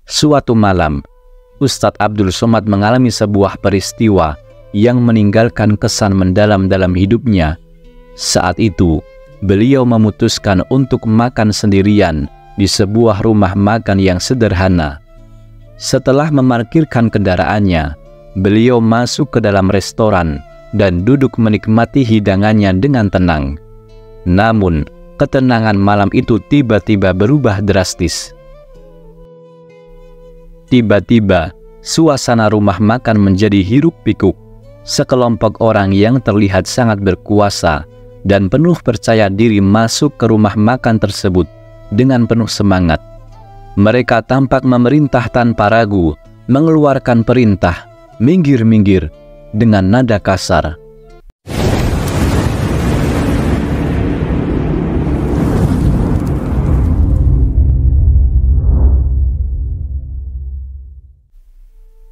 Suatu malam, Ustadz Abdul Somad mengalami sebuah peristiwa yang meninggalkan kesan mendalam dalam hidupnya. Saat itu, beliau memutuskan untuk makan sendirian di sebuah rumah makan yang sederhana. Setelah memarkirkan kendaraannya, beliau masuk ke dalam restoran dan duduk menikmati hidangannya dengan tenang. Namun, ketenangan malam itu tiba-tiba berubah drastis. Tiba-tiba, suasana rumah makan menjadi hiruk-pikuk. Sekelompok orang yang terlihat sangat berkuasa dan penuh percaya diri masuk ke rumah makan tersebut dengan penuh semangat. Mereka tampak memerintah tanpa ragu, mengeluarkan perintah, "Minggir-minggir," dengan nada kasar.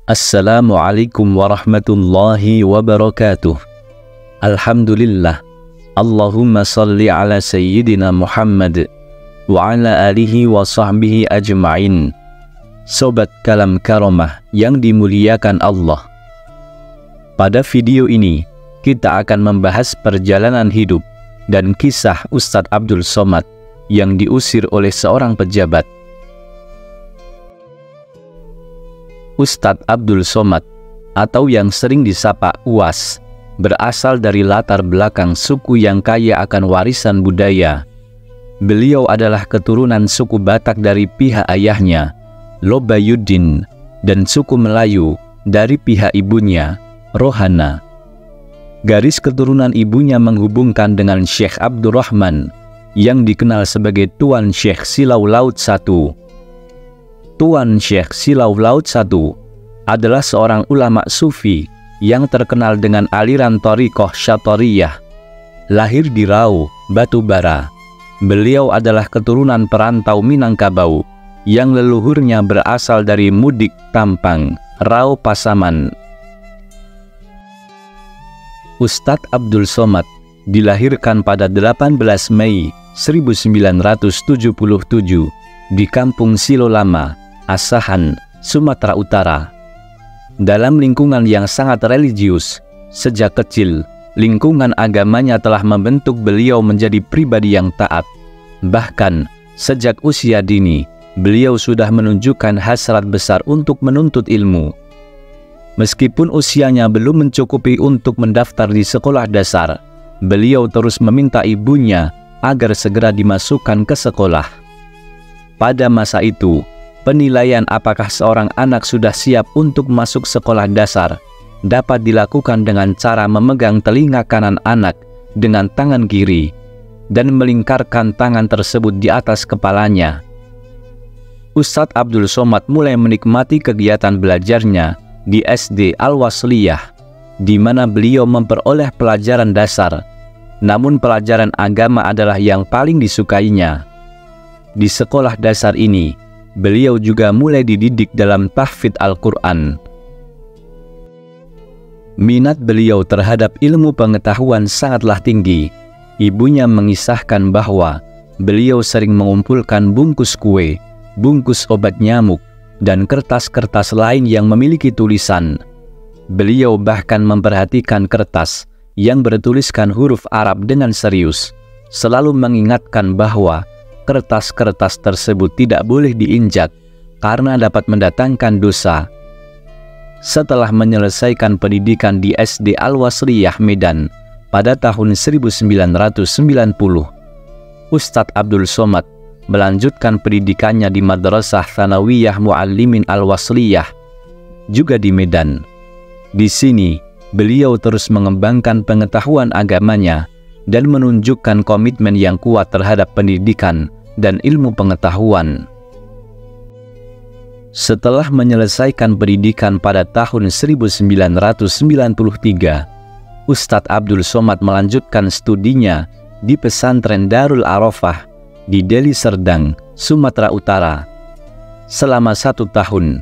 Assalamualaikum warahmatullahi wabarakatuh. Alhamdulillah. Allahumma salli ala sayyidina Muhammad wa ala alihi wa sahbihi ajma'in. Sobat Kalam Karomah yang dimuliakan Allah. Pada video ini, kita akan membahas perjalanan hidup dan kisah Ustadz Abdul Somad yang diusir oleh seorang pejabat. Ustadz Abdul Somad, atau yang sering disapa UAS, berasal dari latar belakang suku yang kaya akan warisan budaya. Beliau adalah keturunan suku Batak dari pihak ayahnya, Lobayuddin, dan suku Melayu dari pihak ibunya, Rohana. Garis keturunan ibunya menghubungkan dengan Syekh Abdurrahman, yang dikenal sebagai Tuan Syekh Silau Laut I. Tuan Syekh Silau Laut I adalah seorang ulama sufi yang terkenal dengan aliran Thariqah Syatoriyah. Lahir di Rau, Batubara, beliau adalah keturunan perantau Minangkabau yang leluhurnya berasal dari Mudik Tampang, Rau Pasaman. Ustadz Abdul Somad dilahirkan pada 18 Mei 1977 di Kampung Silo Lama, Asahan, Sumatera Utara. Dalam lingkungan yang sangat religius, sejak kecil, lingkungan agamanya telah membentuk beliau menjadi pribadi yang taat. Bahkan, sejak usia dini, beliau sudah menunjukkan hasrat besar untuk menuntut ilmu. Meskipun usianya belum mencukupi untuk mendaftar di sekolah dasar, beliau terus meminta ibunya agar segera dimasukkan ke sekolah. Pada masa itu, penilaian apakah seorang anak sudah siap untuk masuk sekolah dasar dapat dilakukan dengan cara memegang telinga kanan anak dengan tangan kiri dan melingkarkan tangan tersebut di atas kepalanya. Ustadz Abdul Somad mulai menikmati kegiatan belajarnya di SD Al-Wasliyah, di mana beliau memperoleh pelajaran dasar, namun pelajaran agama adalah yang paling disukainya. Di sekolah dasar ini, beliau juga mulai dididik dalam tahfidz Al-Quran. Minat beliau terhadap ilmu pengetahuan sangatlah tinggi. Ibunya mengisahkan bahwa beliau sering mengumpulkan bungkus kue, bungkus obat nyamuk, dan kertas-kertas lain yang memiliki tulisan. Beliau bahkan memperhatikan kertas yang bertuliskan huruf Arab dengan serius, selalu mengingatkan bahwa kertas-kertas tersebut tidak boleh diinjak karena dapat mendatangkan dosa. Setelah menyelesaikan pendidikan di SD Al-Wasliyah Medan pada tahun 1990, Ustadz Abdul Somad melanjutkan pendidikannya di Madrasah Tsanawiyah Muallimin Al-Wasliyah, juga di Medan. Di sini, beliau terus mengembangkan pengetahuan agamanya dan menunjukkan komitmen yang kuat terhadap pendidikan dan ilmu pengetahuan. Setelah menyelesaikan pendidikan pada tahun 1993, Ustadz Abdul Somad melanjutkan studinya di pesantren Darul Arafah di Deli Serdang, Sumatera Utara. Selama 1 tahun,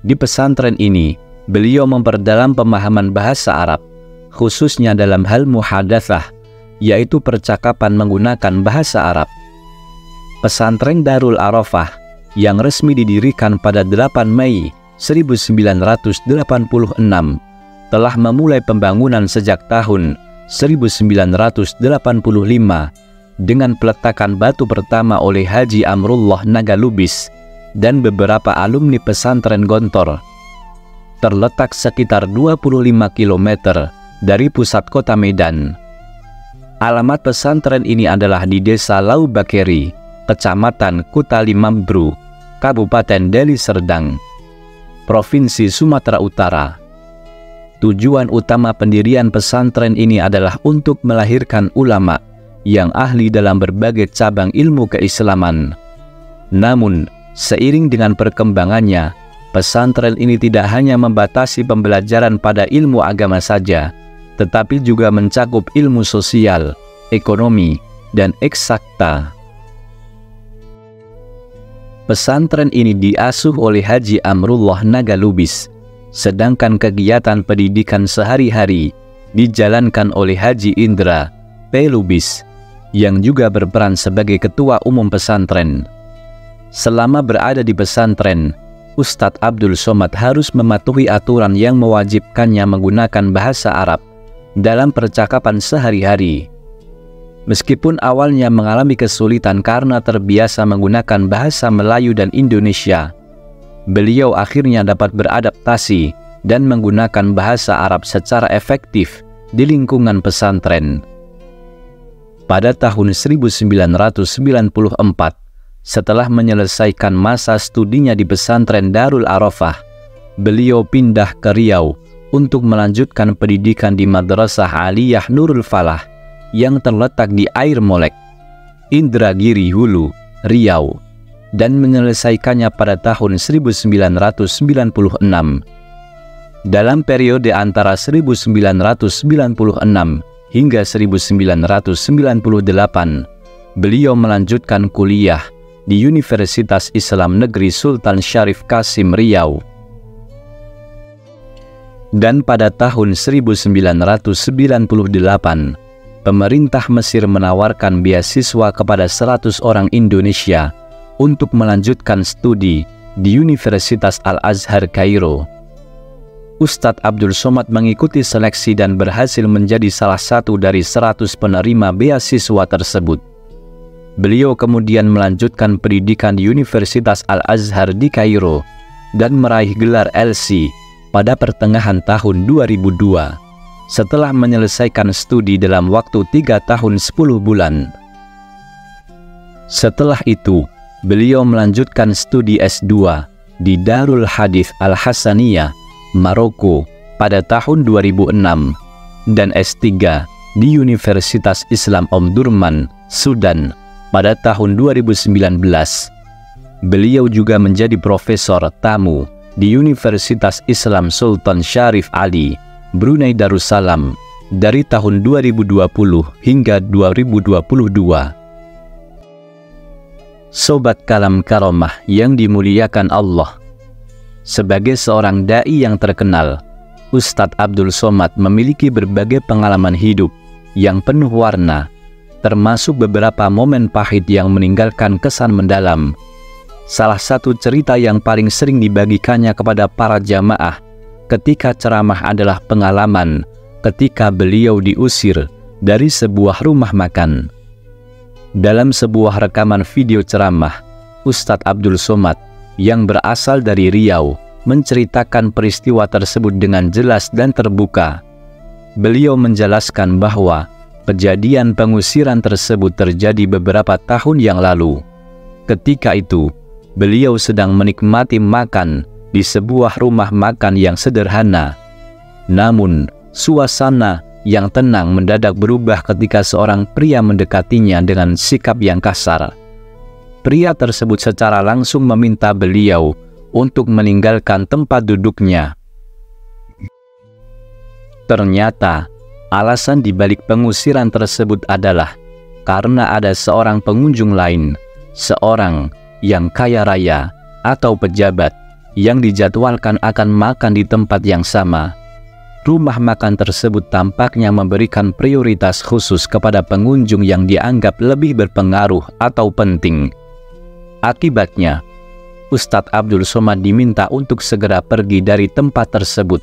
di pesantren ini, beliau memperdalam pemahaman bahasa Arab, khususnya dalam hal muhadatsah, yaitu percakapan menggunakan bahasa Arab. Pesantren Darul Arafah yang resmi didirikan pada 8 Mei 1986, telah memulai pembangunan sejak tahun 1985 dengan peletakan batu pertama oleh Haji Amrullah Naga Lubis dan beberapa alumni pesantren Gontor. Terletak sekitar 25 km dari pusat kota Medan. Alamat pesantren ini adalah di Desa Laubakeri, Kecamatan Kutali Mambru, Kabupaten Deli Serdang, Provinsi Sumatera Utara. Tujuan utama pendirian pesantren ini adalah untuk melahirkan ulama yang ahli dalam berbagai cabang ilmu keislaman. Namun, seiring dengan perkembangannya, pesantren ini tidak hanya membatasi pembelajaran pada ilmu agama saja, tetapi juga mencakup ilmu sosial, ekonomi, dan eksakta. Pesantren ini diasuh oleh Haji Amrullah Naga Lubis, sedangkan kegiatan pendidikan sehari-hari dijalankan oleh Haji Indra P. Lubis, yang juga berperan sebagai ketua umum pesantren. Selama berada di pesantren, Ustadz Abdul Somad harus mematuhi aturan yang mewajibkannya menggunakan bahasa Arab dalam percakapan sehari-hari. Meskipun awalnya mengalami kesulitan karena terbiasa menggunakan bahasa Melayu dan Indonesia, beliau akhirnya dapat beradaptasi dan menggunakan bahasa Arab secara efektif di lingkungan pesantren. Pada tahun 1994, setelah menyelesaikan masa studinya di pesantren Darul Arafah, beliau pindah ke Riau untuk melanjutkan pendidikan di Madrasah Aliyah Nurul Falah yang terletak di Air Molek, Indragiri Hulu, Riau, dan menyelesaikannya pada tahun 1996. Dalam periode antara 1996 hingga 1998, beliau melanjutkan kuliah di Universitas Islam Negeri Sultan Syarif Kasim Riau. Dan pada tahun 1998, pemerintah Mesir menawarkan beasiswa kepada 100 orang Indonesia untuk melanjutkan studi di Universitas Al-Azhar Kairo. Ustadz Abdul Somad mengikuti seleksi dan berhasil menjadi salah satu dari 100 penerima beasiswa tersebut. Beliau kemudian melanjutkan pendidikan di Universitas Al-Azhar di Kairo dan meraih gelar LC pada pertengahan tahun 2002, setelah menyelesaikan studi dalam waktu 3 tahun 10 bulan. Setelah itu, beliau melanjutkan studi S2 di Darul Hadith Al-Hasaniyah, Maroko pada tahun 2006 dan S3 di Universitas Islam Omdurman, Sudan pada tahun 2019. Beliau juga menjadi profesor tamu di Universitas Islam Sultan Syarif Ali, Brunei Darussalam dari tahun 2020 hingga 2022. Sobat Kalam Karomah yang dimuliakan Allah, sebagai seorang da'i yang terkenal, Ustadz Abdul Somad memiliki berbagai pengalaman hidup yang penuh warna, termasuk beberapa momen pahit yang meninggalkan kesan mendalam. Salah satu cerita yang paling sering dibagikannya kepada para jamaah ketika ceramah adalah pengalaman ketika beliau diusir dari sebuah rumah makan. Dalam sebuah rekaman video ceramah, Ustadz Abdul Somad yang berasal dari Riau menceritakan peristiwa tersebut dengan jelas dan terbuka. Beliau menjelaskan bahwa kejadian pengusiran tersebut terjadi beberapa tahun yang lalu. Ketika itu, beliau sedang menikmati makan di sebuah rumah makan yang sederhana. Namun, suasana yang tenang mendadak berubah ketika seorang pria mendekatinya dengan sikap yang kasar. Pria tersebut secara langsung meminta beliau untuk meninggalkan tempat duduknya. Ternyata, alasan dibalik pengusiran tersebut adalah karena ada seorang pengunjung lain, seorang yang kaya raya atau pejabat yang dijadwalkan akan makan di tempat yang sama. Rumah makan tersebut tampaknya memberikan prioritas khusus kepada pengunjung yang dianggap lebih berpengaruh atau penting. Akibatnya, Ustadz Abdul Somad diminta untuk segera pergi dari tempat tersebut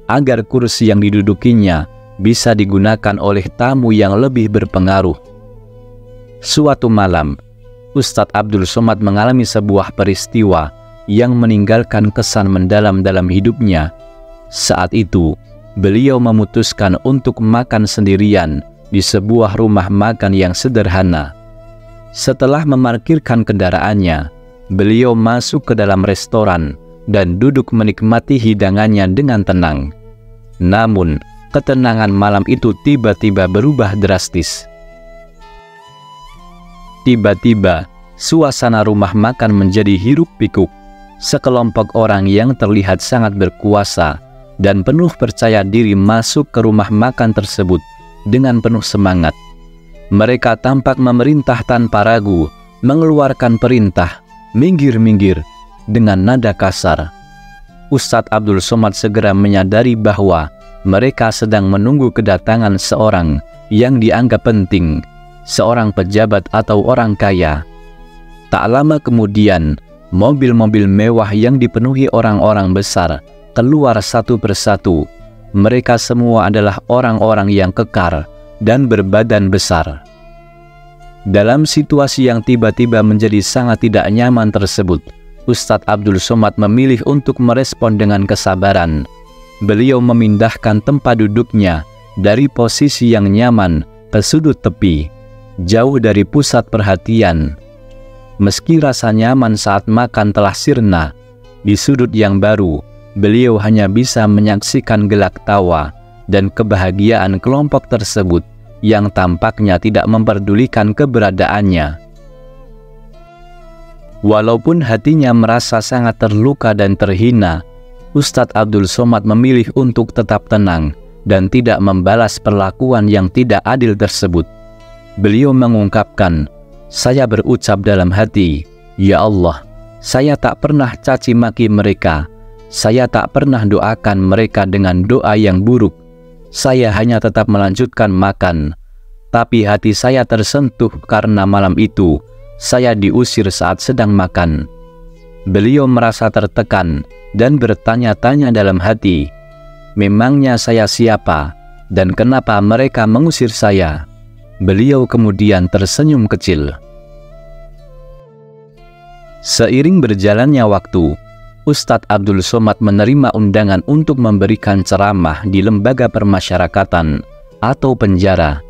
agar kursi yang didudukinya bisa digunakan oleh tamu yang lebih berpengaruh. Suatu malam, Ustadz Abdul Somad mengalami sebuah peristiwa yang meninggalkan kesan mendalam dalam hidupnya. Saat itu, beliau memutuskan untuk makan sendirian di sebuah rumah makan yang sederhana. Setelah memarkirkan kendaraannya, beliau masuk ke dalam restoran dan duduk menikmati hidangannya dengan tenang. Namun, ketenangan malam itu tiba-tiba berubah drastis. Tiba-tiba, suasana rumah makan menjadi hiruk-pikuk. Sekelompok orang yang terlihat sangat berkuasa dan penuh percaya diri masuk ke rumah makan tersebut dengan penuh semangat. Mereka tampak memerintah tanpa ragu, mengeluarkan perintah, "Minggir, minggir," dengan nada kasar. Ustadz Abdul Somad segera menyadari bahwa mereka sedang menunggu kedatangan seorang yang dianggap penting, seorang pejabat atau orang kaya. Tak lama kemudian, mobil-mobil mewah yang dipenuhi orang-orang besar keluar satu persatu. Mereka semua adalah orang-orang yang kekar dan berbadan besar. Dalam situasi yang tiba-tiba menjadi sangat tidak nyaman tersebut, Ustadz Abdul Somad memilih untuk merespon dengan kesabaran. Beliau memindahkan tempat duduknya dari posisi yang nyaman ke sudut tepi, jauh dari pusat perhatian. Meski rasa nyaman saat makan telah sirna, di sudut yang baru, beliau hanya bisa menyaksikan gelak tawa dan kebahagiaan kelompok tersebut yang tampaknya tidak memperdulikan keberadaannya. Walaupun hatinya merasa sangat terluka dan terhina, Ustadz Abdul Somad memilih untuk tetap tenang dan tidak membalas perlakuan yang tidak adil tersebut. Beliau mengungkapkan, "Saya berucap dalam hati, ya Allah, saya tak pernah caci maki mereka. Saya tak pernah doakan mereka dengan doa yang buruk. Saya hanya tetap melanjutkan makan. Tapi hati saya tersentuh karena malam itu saya diusir saat sedang makan." Beliau merasa tertekan dan bertanya-tanya dalam hati, "Memangnya saya siapa? Dan kenapa mereka mengusir saya?" Beliau kemudian tersenyum kecil. Seiring berjalannya waktu, Ustadz Abdul Somad menerima undangan untuk memberikan ceramah di lembaga permasyarakatan atau penjara.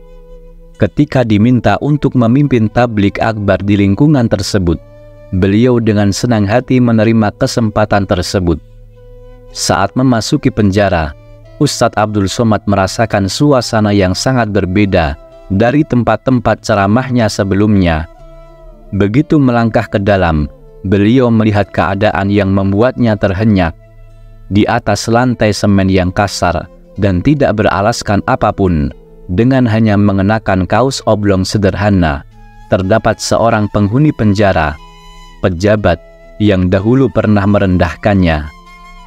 Ketika diminta untuk memimpin tabligh akbar di lingkungan tersebut, beliau dengan senang hati menerima kesempatan tersebut. Saat memasuki penjara, Ustadz Abdul Somad merasakan suasana yang sangat berbeda dari tempat-tempat ceramahnya sebelumnya. Begitu melangkah ke dalam, beliau melihat keadaan yang membuatnya terhenyak. Di atas lantai semen yang kasar dan tidak beralaskan apapun, dengan hanya mengenakan kaos oblong sederhana, terdapat seorang penghuni penjara, pejabat yang dahulu pernah merendahkannya.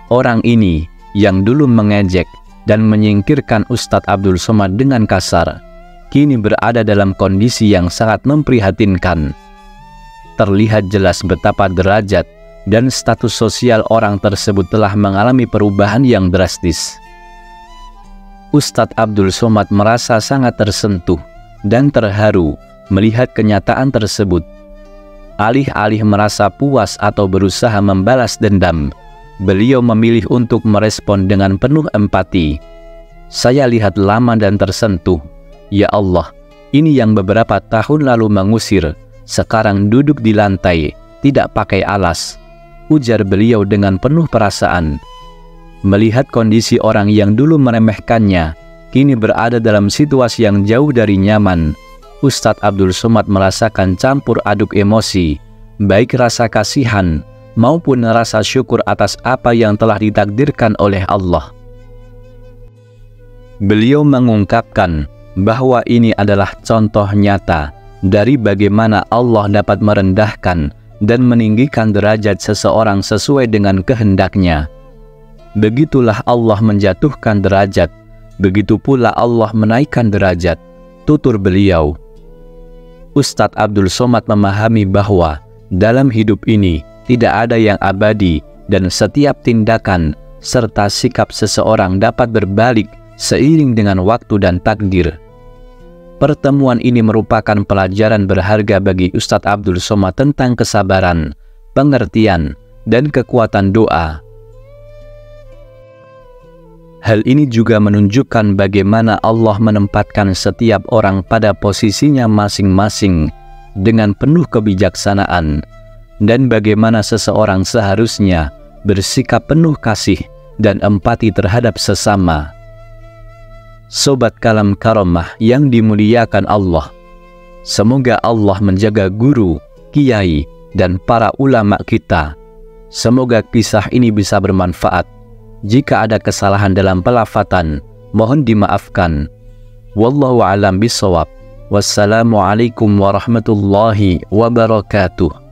Orang ini yang dulu mengejek dan menyingkirkan Ustadz Abdul Somad dengan kasar, kini berada dalam kondisi yang sangat memprihatinkan. Terlihat jelas betapa derajat dan status sosial orang tersebut telah mengalami perubahan yang drastis. Ustadz Abdul Somad merasa sangat tersentuh dan terharu melihat kenyataan tersebut. Alih-alih merasa puas atau berusaha membalas dendam, beliau memilih untuk merespon dengan penuh empati. "Saya lihat lama dan tersentuh. Ya Allah, ini yang beberapa tahun lalu mengusir, sekarang duduk di lantai, tidak pakai alas," ujar beliau dengan penuh perasaan. Melihat kondisi orang yang dulu meremehkannya, kini berada dalam situasi yang jauh dari nyaman, Ustadz Abdul Somad merasakan campur aduk emosi, baik rasa kasihan maupun rasa syukur atas apa yang telah ditakdirkan oleh Allah. Beliau mengungkapkan bahwa ini adalah contoh nyata dari bagaimana Allah dapat merendahkan dan meninggikan derajat seseorang sesuai dengan kehendaknya. Begitulah Allah menjatuhkan derajat, begitu pula Allah menaikkan derajat, tutur beliau. Ustadz Abdul Somad memahami bahwa dalam hidup ini tidak ada yang abadi dan setiap tindakan serta sikap seseorang dapat berbalik seiring dengan waktu dan takdir. Pertemuan ini merupakan pelajaran berharga bagi Ustadz Abdul Somad tentang kesabaran, pengertian, dan kekuatan doa. Hal ini juga menunjukkan bagaimana Allah menempatkan setiap orang pada posisinya masing-masing dengan penuh kebijaksanaan, dan bagaimana seseorang seharusnya bersikap penuh kasih dan empati terhadap sesama. Sobat Kalam Karomah yang dimuliakan Allah, semoga Allah menjaga guru, kiai, dan para ulama kita. Semoga kisah ini bisa bermanfaat. Jika ada kesalahan dalam pelafatan, mohon dimaafkan. Wallahu a'lam bishawab. Wassalamualaikum warahmatullahi wabarakatuh.